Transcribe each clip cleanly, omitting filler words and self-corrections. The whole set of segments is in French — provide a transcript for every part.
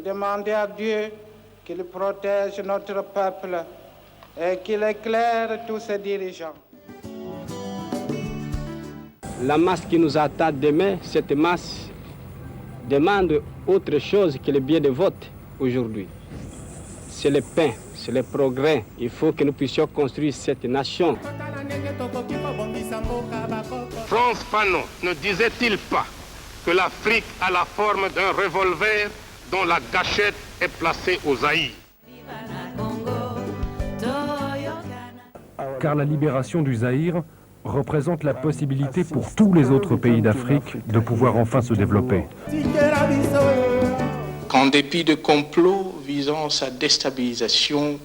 demander à Dieu qu'il protège notre peuple et qu'il éclaire tous ses dirigeants. La masse qui nous attend demain, cette masse demande autre chose que le bien de vote aujourd'hui. C'est le pain, c'est le progrès. Il faut que nous puissions construire cette nation. Frantz Fanon ne disait-il pas que l'Afrique a la forme d'un revolver dont la gâchette est placée au Zaïre? Car la libération du Zaïre représente la possibilité pour tous les autres pays d'Afrique de pouvoir enfin se développer. Qu'en dépit de complots visant sa déstabilisation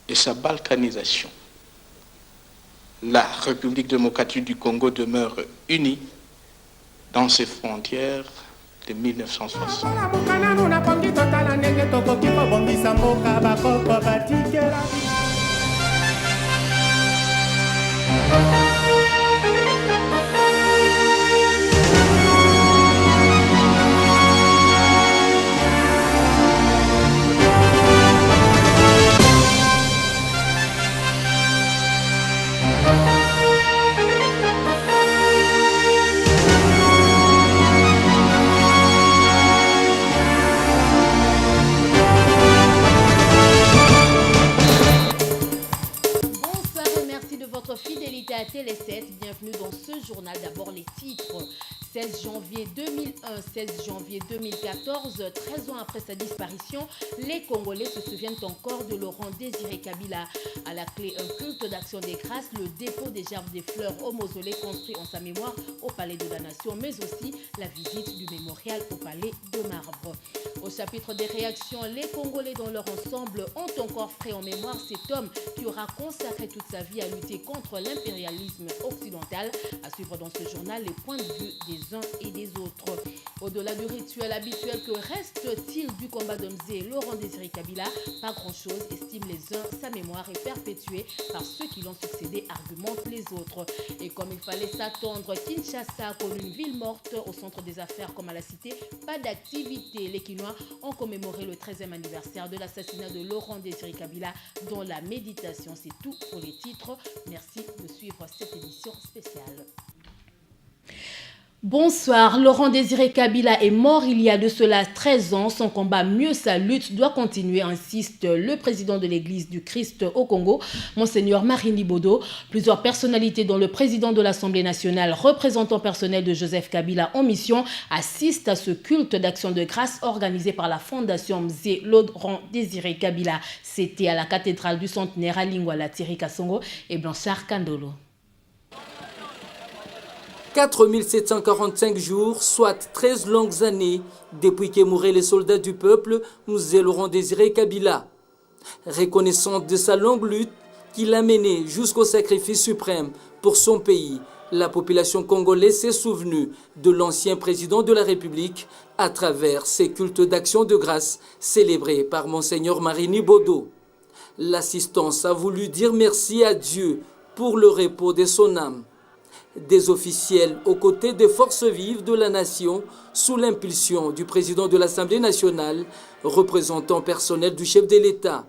et sa balkanisation, la République démocratique du Congo demeure unie dans ses frontières de 1960. Fidélité à Télé 7, bienvenue dans ce journal. D'abord les titres. 16 janvier 2001, 16 janvier 2014, 13 ans après sa disparition, les Congolais se souviennent encore de Laurent Désiré Kabila. À la clé, un culte d'action des grâces, le dépôt des gerbes des fleurs au mausolée construit en sa mémoire au Palais de la Nation, mais aussi la visite du mémorial au Palais de Marbre. Au chapitre des réactions, les Congolais dans leur ensemble ont encore frais en mémoire cet homme qui aura consacré toute sa vie à lutter contre l'impérialisme occidental. À suivre dans ce journal les points de vue des uns et des autres. Au-delà du rituel habituel, que reste-t-il du combat d'Omzé Laurent Désiré Kabila? Pas grand-chose, estiment les uns. Sa mémoire est perpétuée par ceux qui l'ont succédé, argumentent les autres. Et comme il fallait s'attendre, Kinshasa a connu une ville morte au centre des affaires comme à la cité. Pas d'activité. Les Kinois ont commémoré le 13e anniversaire de l'assassinat de Laurent Désiré Kabila dans la méditation. C'est tout pour les titres. Merci de suivre cette édition spéciale. Bonsoir, Laurent Désiré Kabila est mort il y a de cela 13 ans. Son combat, mieux sa lutte, doit continuer, insiste le président de l'église du Christ au Congo, Monseigneur Marini Bodo. Plusieurs personnalités dont le président de l'Assemblée nationale, représentant personnel de Joseph Kabila en mission, assistent à ce culte d'action de grâce organisé par la Fondation Mzé Laurent Désiré Kabila. C'était à la cathédrale du centenaire à Lingwala, Thierry Kassongo et Blanchard Kandolo. 4745 jours, soit 13 longues années, depuis que mouraient les soldats du peuple, Mzé Laurent Désiré Kabila. Reconnaissant de sa longue lutte qui l'a mené jusqu'au sacrifice suprême pour son pays, la population congolaise s'est souvenue de l'ancien président de la République à travers ses cultes d'action de grâce célébrés par Monseigneur Marini Bodo. L'assistance a voulu dire merci à Dieu pour le repos de son âme. Des officiels aux côtés des forces vives de la nation, sous l'impulsion du président de l'Assemblée nationale, représentant personnel du chef de l'État.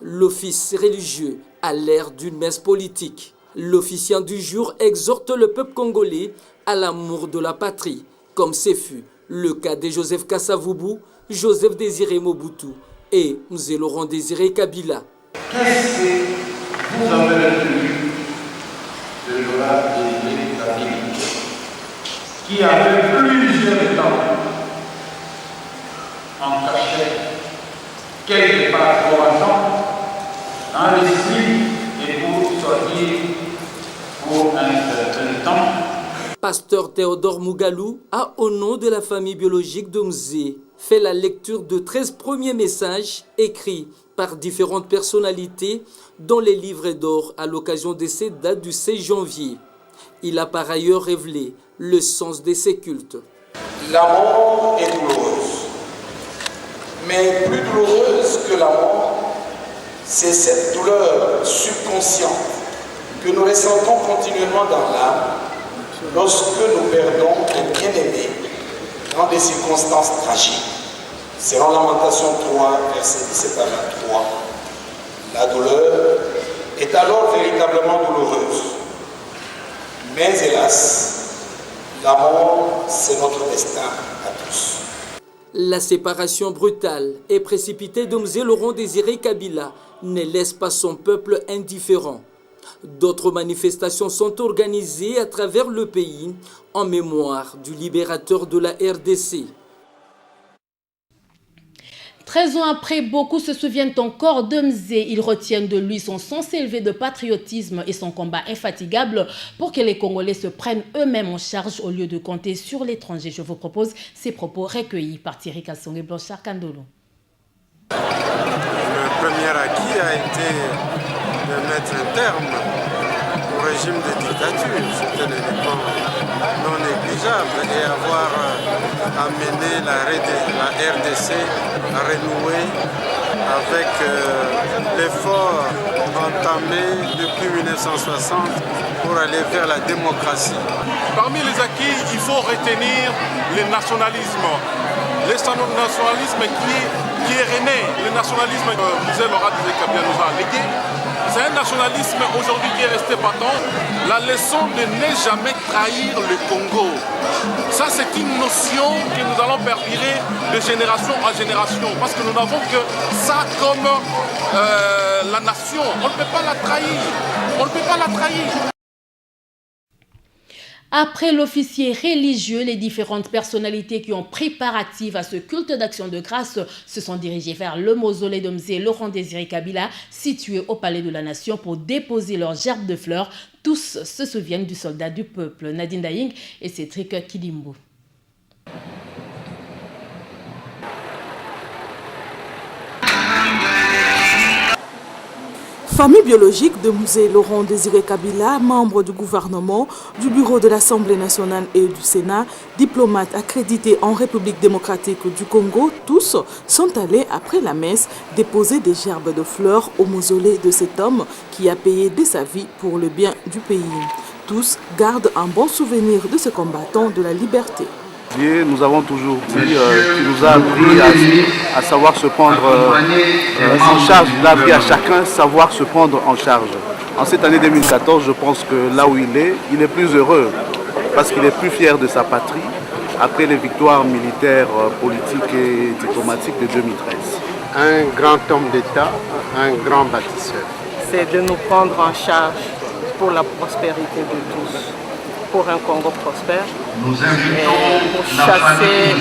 L'office religieux à l'ère d'une messe politique. L'officiant du jour exhorte le peuple congolais à l'amour de la patrie, comme ce fut le cas de Joseph Kasavubu, Joseph Désiré Mobutu et Mzé Laurent Désiré Kabila. Qu'est-ce que vous avez retenu de Laurent Désiré Kabila, qui avait plusieurs temps en cachette, quelque part au hasard, dans l'esprit et pour sortir pour un certain temps. Pasteur Théodore Mougalou a, au nom de la famille biologique de Mzé, fait la lecture de 13 premiers messages écrits par différentes personnalités dans les livres d'or à l'occasion de cette date du 16 janvier. Il a par ailleurs révélé le sens de ces cultes. La mort est douloureuse, mais plus douloureuse que la mort, c'est cette douleur subconsciente que nous ressentons continuellement dans l'âme lorsque nous perdons un bien-aimé dans des circonstances tragiques. Selon Lamentation 3, versets 17 à 23, la douleur est alors véritablement douloureuse. Mais hélas, la mort, c'est notre destin à tous. La séparation brutale et précipitée de Mzee Laurent Désiré Kabila ne laisse pas son peuple indifférent. D'autres manifestations sont organisées à travers le pays en mémoire du libérateur de la RDC. 13 ans après, beaucoup se souviennent encore de Mzee. Ils retiennent de lui son sens élevé de patriotisme et son combat infatigable pour que les Congolais se prennent eux-mêmes en charge au lieu de compter sur l'étranger. Je vous propose ces propos recueillis par Thierry Kassong et Blanchard Kandolo. Le premier acquis a été de mettre un terme au régime de dictature. C'est un élément non négligeable et avoir amené la RDC à renouer avec l'effort entamé depuis 1960 pour aller vers la démocratie. Parmi les acquis, il faut retenir le nationalisme. Le nationalisme qui est rené, le nationalisme que Mzee Laurent Désiré Kabila nous a légué. C'est un nationalisme aujourd'hui qui est resté patent. La leçon de ne jamais trahir le Congo. Ça, c'est une notion que nous allons perdurer de génération en génération. Parce que nous n'avons que ça comme la nation. On ne peut pas la trahir. On ne peut pas la trahir. Après l'officier religieux, les différentes personnalités qui ont pris part active à ce culte d'action de grâce se sont dirigées vers le mausolée de Mzee Laurent Désiré Kabila, situé au Palais de la Nation, pour déposer leurs gerbes de fleurs. Tous se souviennent du soldat du peuple, Nadine Daing et Cédric Kidimbo. Famille biologique de Mzee Laurent Désiré Kabila, membre du gouvernement, du bureau de l'Assemblée nationale et du Sénat, diplomate accrédité en République démocratique du Congo, tous sont allés après la messe déposer des gerbes de fleurs au mausolée de cet homme qui a payé de sa vie pour le bien du pays. Tous gardent un bon souvenir de ce combattant de la liberté. Nous avons toujours dit qu'il nous a appris à savoir se prendre en charge. Il a appris à chacun savoir se prendre en charge. En cette année 2014, je pense que là où il est plus heureux parce qu'il est plus fier de sa patrie après les victoires militaires, politiques et diplomatiques de 2013. Un grand homme d'État, un grand bâtisseur. C'est de nous prendre en charge pour la prospérité de tous. Pour un Congo prospère, et pour chasser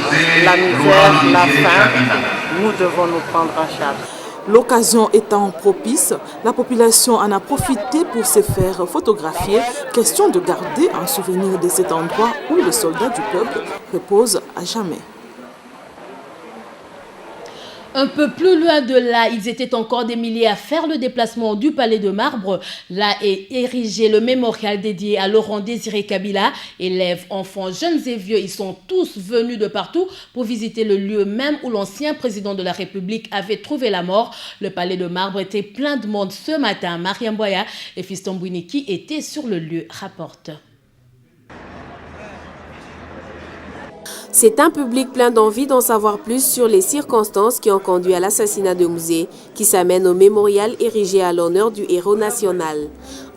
la misère, la faim, nous devons nous prendre en charge. L'occasion étant propice, la population en a profité pour se faire photographier. Question de garder un souvenir de cet endroit où le soldat du peuple repose à jamais. Un peu plus loin de là, ils étaient encore des milliers à faire le déplacement du Palais de Marbre. Là est érigé le mémorial dédié à Laurent Désiré Kabila. Élèves, enfants, jeunes et vieux, ils sont tous venus de partout pour visiter le lieu même où l'ancien président de la République avait trouvé la mort. Le Palais de Marbre était plein de monde ce matin. Mariam Boya et Fiston Bouiniki étaient sur le lieu, rapporte. C'est un public plein d'envie d'en savoir plus sur les circonstances qui ont conduit à l'assassinat de Mzee, qui s'amène au mémorial érigé à l'honneur du héros national.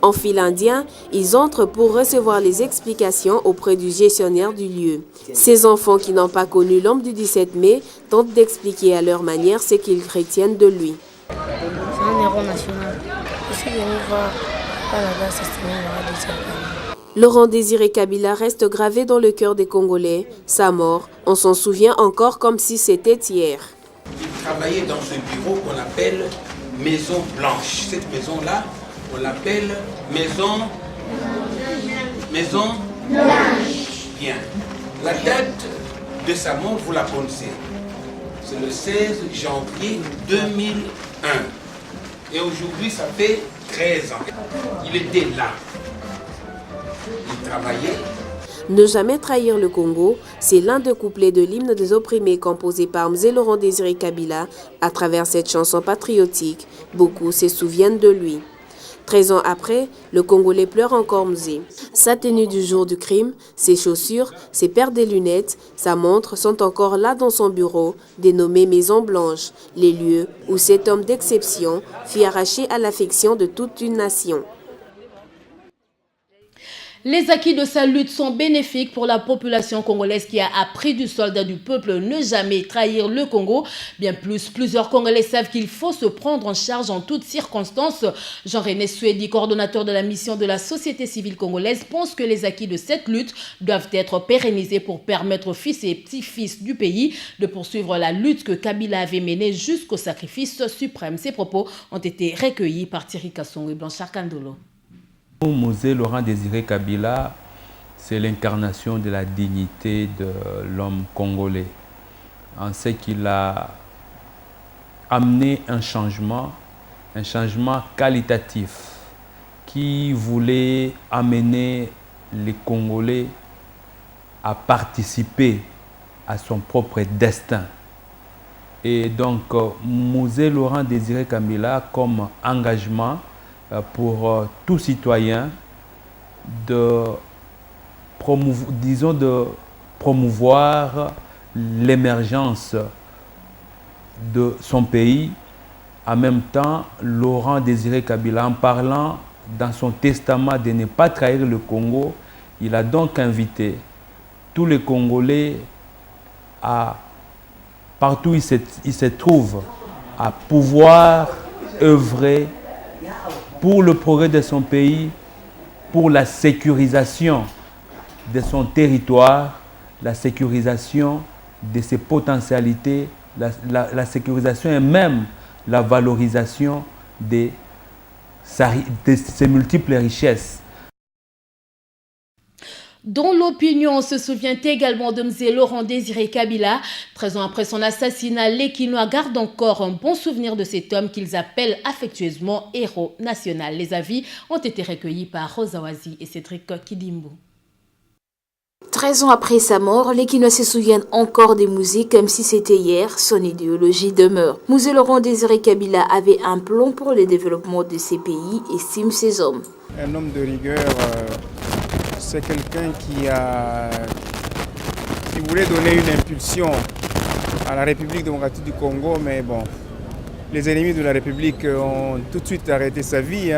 En file indien, ils entrent pour recevoir les explications auprès du gestionnaire du lieu. Ces enfants qui n'ont pas connu l'homme du 17 mai tentent d'expliquer à leur manière ce qu'ils retiennent de lui. C'est un héros national. Je suis venu voir Canada assassiner Laurent Désiré Kabila. Laurent Désiré Kabila reste gravé dans le cœur des Congolais. Sa mort, on s'en souvient encore comme si c'était hier. Il travaillait dans ce bureau qu'on appelle Maison Blanche. Cette maison-là, on l'appelle Maison Blanche. Bien. La date de sa mort, vous la connaissez. C'est le 16 janvier 2001. Et aujourd'hui, ça fait 13 ans. Il était là. Il travaillait. Ne jamais trahir le Congo, c'est l'un des couplets de l'hymne des opprimés composé par Mzee Laurent Désiré Kabila. À travers cette chanson patriotique, beaucoup se souviennent de lui. 13 ans après, le Congolais pleure encore Musée. Sa tenue du jour du crime, ses chaussures, ses paires de lunettes, sa montre sont encore là dans son bureau, dénommé Maison Blanche, les lieux où cet homme d'exception fut arraché à l'affection de toute une nation. Les acquis de sa lutte sont bénéfiques pour la population congolaise qui a appris du soldat du peuple ne jamais trahir le Congo. Bien plus, plusieurs Congolais savent qu'il faut se prendre en charge en toutes circonstances. Jean-René Suedi, coordonnateur de la mission de la société civile congolaise, pense que les acquis de cette lutte doivent être pérennisés pour permettre aux fils et petits-fils du pays de poursuivre la lutte que Kabila avait menée jusqu'au sacrifice suprême. Ces propos ont été recueillis par Thierry Kassongo et Blanchard Kandolo. Mosé Laurent Désiré Kabila, c'est l'incarnation de la dignité de l'homme congolais. En ce qu'il a amené un changement qualitatif qui voulait amener les Congolais à participer à son propre destin. Et donc, Mosé Laurent Désiré Kabila, comme engagement pour tout citoyen de promouvoir l'émergence de son pays. En même temps, Laurent Désiré Kabila, en parlant dans son testament de ne pas trahir le Congo, il a donc invité tous les Congolais partout où ils se trouvent, à pouvoir œuvrer pour le progrès de son pays, pour la sécurisation de son territoire, la sécurisation de ses potentialités, la sécurisation et même la valorisation de ses multiples richesses. Dont l'opinion se souvient également de M. Laurent Désiré Kabila. 13 ans après son assassinat, les Kinois gardent encore un bon souvenir de cet homme qu'ils appellent affectueusement héros national. Les avis ont été recueillis par Rosa Wazi et Cédric Kidimbo. 13 ans après sa mort, les Kinois se souviennent encore des Musées comme si c'était hier. Son idéologie demeure. M. Laurent Désiré Kabila avait un plan pour le développement de ces pays, estime ses hommes. Un homme de rigueur, c'est quelqu'un qui voulait donner une impulsion à la République démocratique du Congo, mais bon, les ennemis de la République ont tout de suite arrêté sa vie.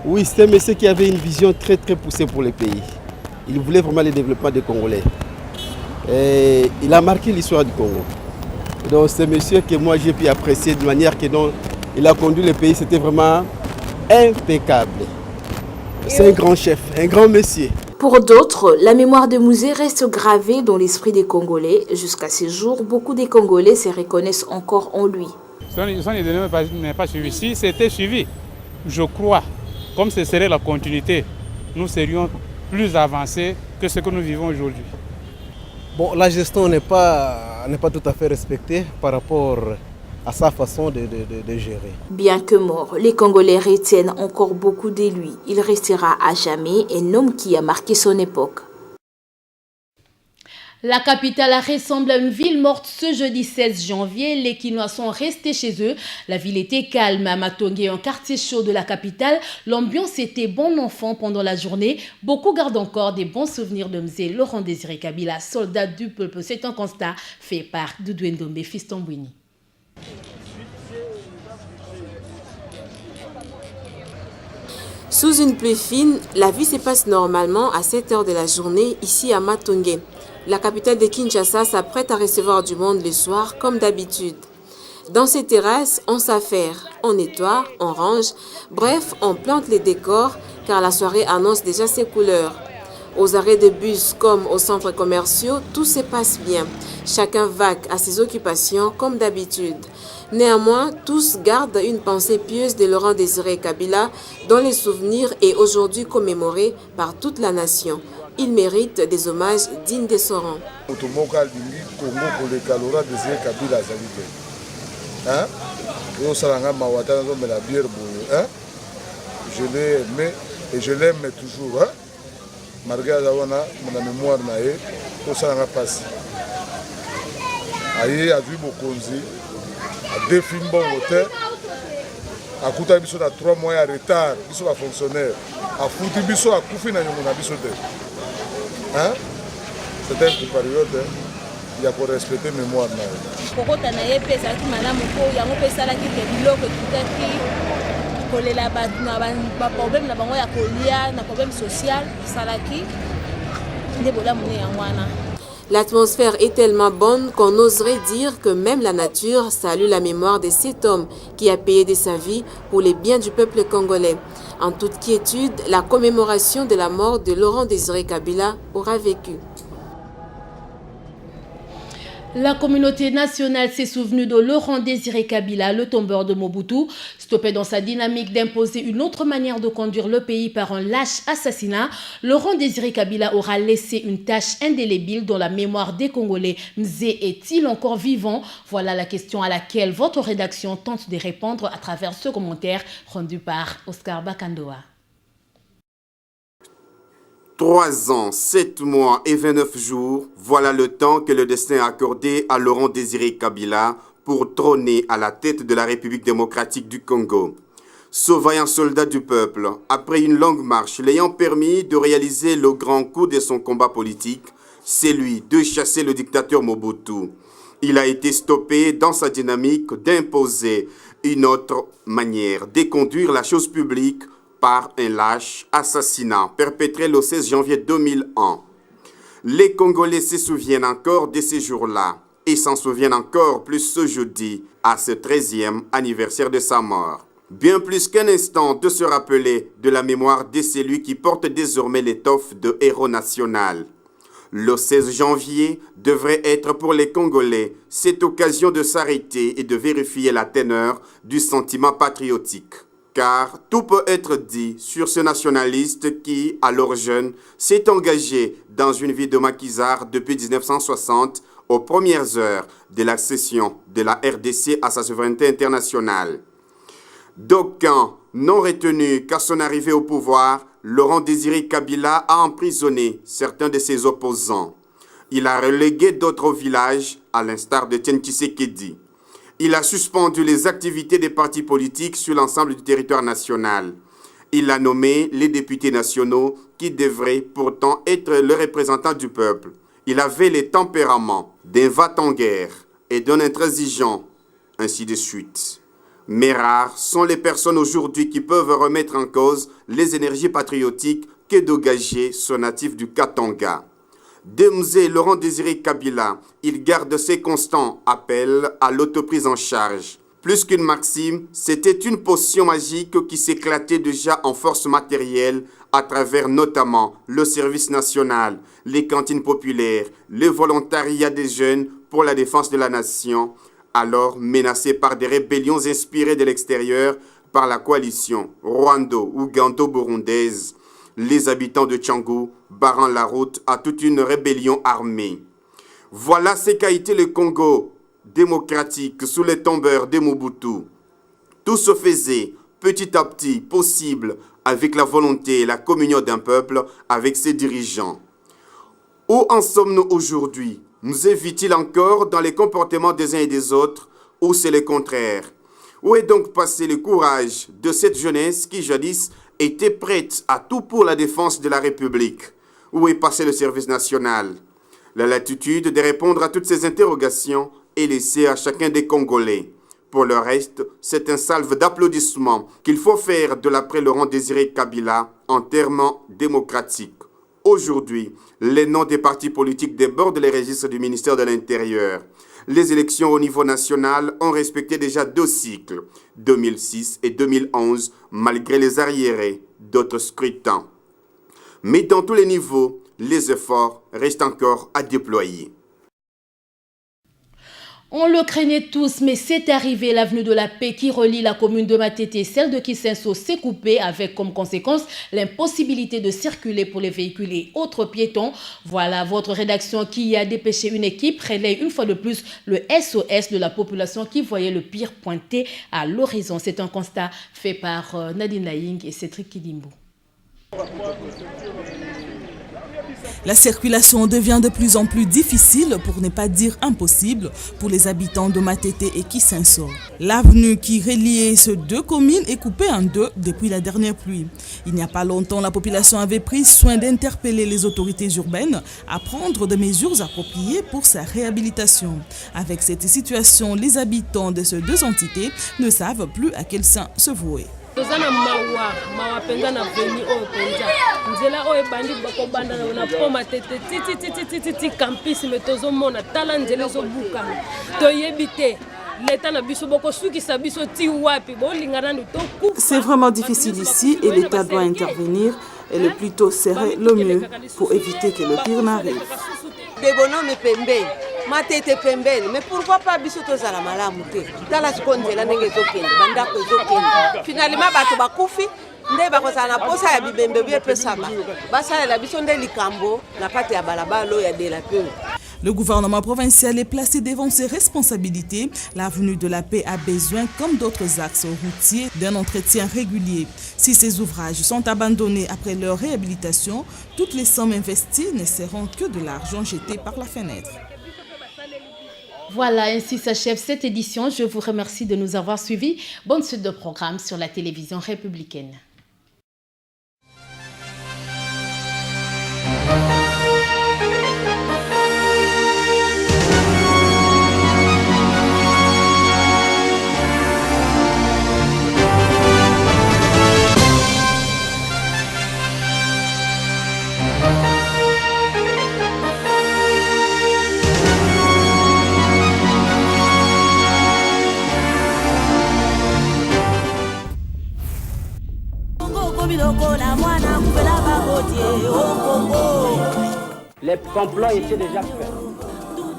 Oui, c'était un monsieur qui avait une vision très très poussée pour le pays. Il voulait vraiment le développement des Congolais. Et il a marqué l'histoire du Congo. Donc c'est un monsieur que moi j'ai pu apprécier de manière que il a conduit le pays, c'était vraiment impeccable. C'est un grand chef, un grand monsieur. Pour d'autres, la mémoire de Musée reste gravée dans l'esprit des Congolais. Jusqu'à ce jour, beaucoup de Congolais se reconnaissent encore en lui. Son idée n'est pas suivi. Si c'était suivi, je crois, comme ce serait la continuité, nous serions plus avancés que ce que nous vivons aujourd'hui. Bon, la gestion n'est pas tout à fait respectée par rapport à sa façon de gérer. Bien que mort, les Congolais retiennent encore beaucoup de lui. Il restera à jamais un homme qui a marqué son époque. La capitale ressemble à une ville morte ce jeudi 16 janvier. Les Kinois sont restés chez eux. La ville était calme à Matongé, un quartier chaud de la capitale. L'ambiance était bon enfant pendant la journée. Beaucoup gardent encore des bons souvenirs de M. Laurent Désiré Kabila, soldat du peuple. C'est un constat fait par Doudou Ndombe, Fiston Bouini. Sous une pluie fine, la vie se passe normalement à 7 heures de la journée ici à Matongé. La capitale de Kinshasa s'apprête à recevoir du monde le soir comme d'habitude. Dans ces terrasses, on s'affaire, on nettoie, on range, bref, on plante les décors car la soirée annonce déjà ses couleurs. Aux arrêts de bus comme aux centres commerciaux, tout se passe bien. Chacun vaque à ses occupations comme d'habitude. Néanmoins, tous gardent une pensée pieuse de Laurent Désiré Kabila dont le souvenir est aujourd'hui commémoré par toute la nation. Il mérite des hommages dignes de son rang. Je l'ai aimé et je l'aime toujours. Malgré mon mémoire, tout ça n'a pas passé. Aïe, a vu Bokonzi, a défini bon hôtel, akuta biso na 3 mois ya retard biso ba fonctionnaire afuti biso akufi na nyongo na biso te hein c'est une période ya ko respecter mémoire na kokota na ye pesa ki malamu ko yango pesa la ki biloko kitaki kolela ba problème na bango ya kolia na problème social salaki nde bolamu ne yangwana. L'atmosphère est tellement bonne qu'on oserait dire que même la nature salue la mémoire de cet homme qui a payé de sa vie pour les biens du peuple congolais. En toute quiétude, la commémoration de la mort de Laurent Désiré Kabila aura vécu. La communauté nationale s'est souvenue de Laurent Désiré Kabila, le tombeur de Mobutu. Stoppé dans sa dynamique d'imposer une autre manière de conduire le pays par un lâche assassinat, Laurent Désiré Kabila aura laissé une tache indélébile dans la mémoire des Congolais. Mzé est-il encore vivant? Voilà la question à laquelle votre rédaction tente de répondre à travers ce commentaire rendu par Oscar Bakandoa. 3 ans, 7 mois et 29 jours, voilà le temps que le destin a accordé à Laurent Désiré Kabila pour trôner à la tête de la République démocratique du Congo. Ce vaillant soldat du peuple, après une longue marche l'ayant permis de réaliser le grand coup de son combat politique, c'est lui de chasser le dictateur Mobutu. Il a été stoppé dans sa dynamique d'imposer une autre manière de conduire la chose publique par un lâche assassinat perpétré le 16 janvier 2001. Les Congolais se souviennent encore de ces jours-là et s'en souviennent encore plus ce jeudi, à ce 13e anniversaire de sa mort. Bien plus qu'un instant de se rappeler de la mémoire de celui qui porte désormais l'étoffe de héros national. Le 16 janvier devrait être pour les Congolais cette occasion de s'arrêter et de vérifier la teneur du sentiment patriotique. Car tout peut être dit sur ce nationaliste qui, alors jeune, s'est engagé dans une vie de maquisard depuis 1960 aux premières heures de l'accession de la RDC à sa souveraineté internationale. D'aucuns n'ont retenu qu'à son arrivée au pouvoir, Laurent Désiré Kabila a emprisonné certains de ses opposants. Il a relégué d'autres villages, à l'instar de Tiens Tshisekedi. Il a suspendu les activités des partis politiques sur l'ensemble du territoire national. Il a nommé les députés nationaux qui devraient pourtant être le représentant du peuple. Il avait les tempéraments d'un va-t-en-guerre et d'un intransigeant, ainsi de suite. Mais rares sont les personnes aujourd'hui qui peuvent remettre en cause les énergies patriotiques que d'engager ce natif du Katanga. De Mzé Laurent Désiré Kabila, il garde ses constants appels à l'autoprise en charge. Plus qu'une maxime, c'était une potion magique qui s'éclatait déjà en force matérielle à travers notamment le service national, les cantines populaires, le volontariat des jeunes pour la défense de la nation, alors menacés par des rébellions inspirées de l'extérieur par la coalition rwando-ougando-burundaise. Les habitants de Tchangou barrant la route à toute une rébellion armée. Voilà ce qu'a été le Congo démocratique sous les tombeurs de Mobutu. Tout se faisait petit à petit possible avec la volonté et la communion d'un peuple avec ses dirigeants. Où en sommes-nous aujourd'hui? Nous évite-t-il encore dans les comportements des uns et des autres ou c'est le contraire? Où est donc passé le courage de cette jeunesse qui jadis était prête à tout pour la défense de la République? Où est passé le service national? La latitude de répondre à toutes ces interrogations est laissée à chacun des Congolais. Pour le reste, c'est un salve d'applaudissements qu'il faut faire de l'après Laurent Désiré Kabila en termes démocratiques. Aujourd'hui, les noms des partis politiques débordent les registres du ministère de l'Intérieur. Les élections au niveau national ont respecté déjà 2 cycles, 2006 et 2011, malgré les arriérés d'autres scrutins. Mais dans tous les niveaux, les efforts restent encore à déployer. On le craignait tous, mais c'est arrivé. L'avenue de la Paix qui relie la commune de Matete et celle de Kisenso s'est coupée avec comme conséquence l'impossibilité de circuler pour les véhicules et autres piétons. Voilà votre rédaction qui a dépêché une équipe relaie une fois de plus le SOS de la population qui voyait le pire pointer à l'horizon. C'est un constat fait par Nadine Laing et Cédric Kidimbo. La circulation devient de plus en plus difficile, pour ne pas dire impossible, pour les habitants de Matete et Kisenso. L'avenue qui reliait ces deux communes est coupée en deux depuis la dernière pluie. Il n'y a pas longtemps, la population avait pris soin d'interpeller les autorités urbaines à prendre des mesures appropriées pour sa réhabilitation. Avec cette situation, les habitants de ces deux entités ne savent plus à quel sein se vouer. tozana mawa penza na veni oyo penza nzela oyo ebandi bakobanda na poma tete titi campus me tozomona tala nzela ezobukana toyebi te leta na biso bokosukisa biso ti wapi bolingana ndu tokufa. C'est vraiment difficile ici et l'État doit intervenir et le plus tôt serait le mieux pour éviter que le pire n'arrive. Debonomi pembeni matete pembeni mais pourquoi pas biso tozala malamu te tala sikonzela ndenge ezokende bandako ezokende finalement bato bakufi nde bakozala na posa ya bibembe byepesaba basalela biso nde likambo na kati ya balabala oyo ya delape. Le gouvernement provincial est placé devant ses responsabilités. L'avenue de la Paix a besoin, comme d'autres axes routiers, d'un entretien régulier. Si ces ouvrages sont abandonnés après leur réhabilitation, toutes les sommes investies ne seront que de l'argent jeté par la fenêtre. Voilà, ainsi s'achève cette édition. Je vous remercie de nous avoir suivis. Bonne suite de programmes sur la télévision républicaine. Les complots étaient déjà faits,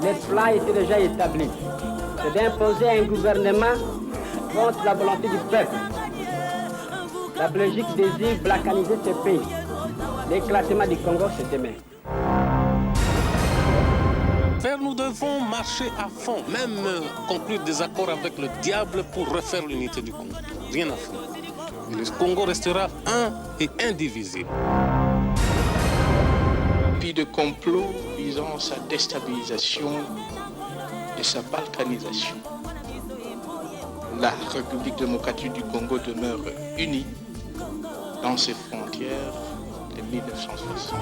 les plans étaient déjà établis. C'est d'imposer un gouvernement contre la volonté du peuple. La Belgique désire balkaniser ce pays. L'éclatement du Congo, c'est demain. Nous devons marcher à fond, même conclure des accords avec le diable pour refaire l'unité du Congo. Rien à faire. Le Congo restera un et indivisible. Puis de complot visant sa déstabilisation et sa balkanisation. La République démocratique du Congo demeure unie dans ses frontières de 1960.